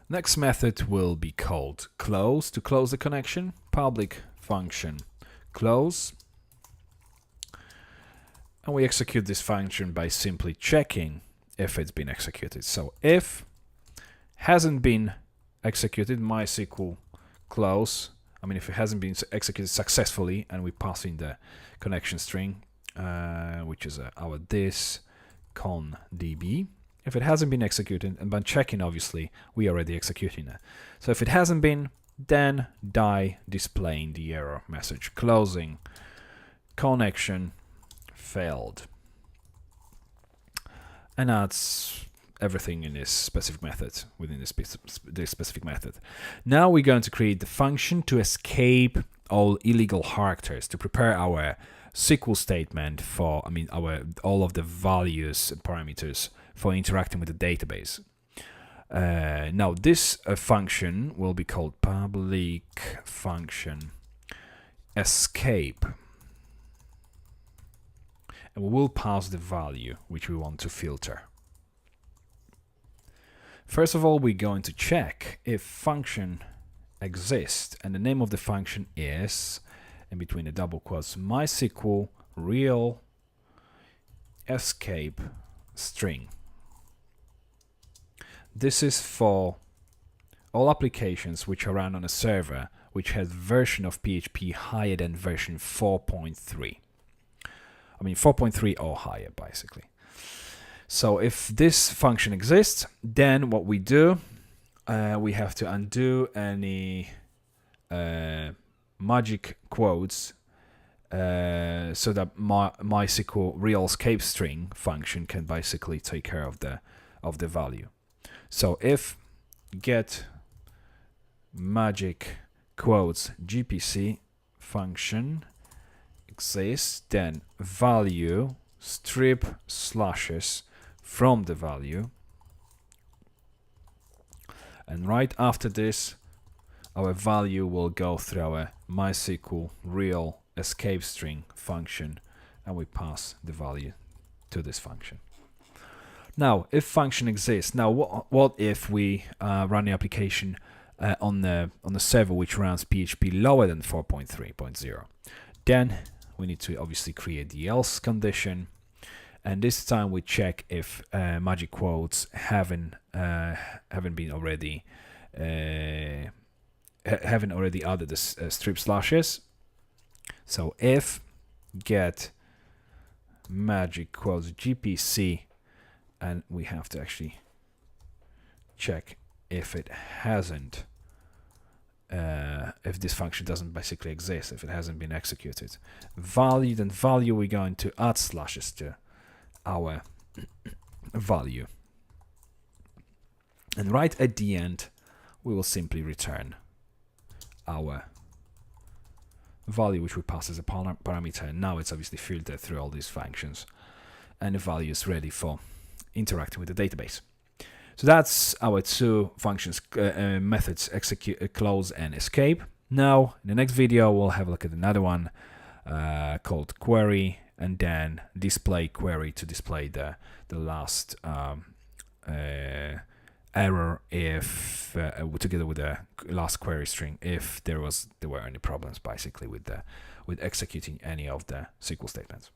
Next method will be called close to close the connection. Public function close. And we execute this function by simply checking if it's been executed. So if hasn't been executed, MySQL close. If it hasn't been executed successfully, and we pass in the connection string, which is our this con db. If it hasn't been executed, and by checking, obviously, we are already executing it. So if it hasn't been, then die displaying the error message, closing connection failed. And that's everything in this specific method, within this specific method. Now we're going to create the function to escape all illegal characters, to prepare our SQL statement for, all of the values and parameters for interacting with the database. Now this function will be called public function escape. And we will pass the value which we want to filter. First of all, we're going to check if function exists, and the name of the function is, in between the double quotes, MySQL real escape string. This is for all applications which are run on a server which has version of PHP higher than version 4.3. 4.3 or higher, basically. So if this function exists, then what we do, we have to undo any magic quotes so that MySQL real escape string function can basically take care of the value. So if get magic quotes gpc function exists, then value strip slashes from the value, and right after this our value will go through our MySQL real escape string function, and we pass the value to this function. Now if function exists, now what if we run the application on the server which runs PHP lower than 4.3.0? Then we need to obviously create the else condition, and this time we check if magic quotes haven't been already haven't already added the strip slashes. So if get magic quotes gpc, and we have to actually check if it hasn't, if this function doesn't basically exist, if it hasn't been executed. Value, then value, we're going to add slashes to our value. And right at the end, we will simply return our value, which we pass as a parameter. And now it's obviously filtered through all these functions, and the value is ready for interacting with the database. So that's our two functions, methods, execute, close and escape. Now in the next video we'll have a look at another one called query, and then display query to display the last error if together with the last query string if there were any problems basically with executing any of the SQL statements.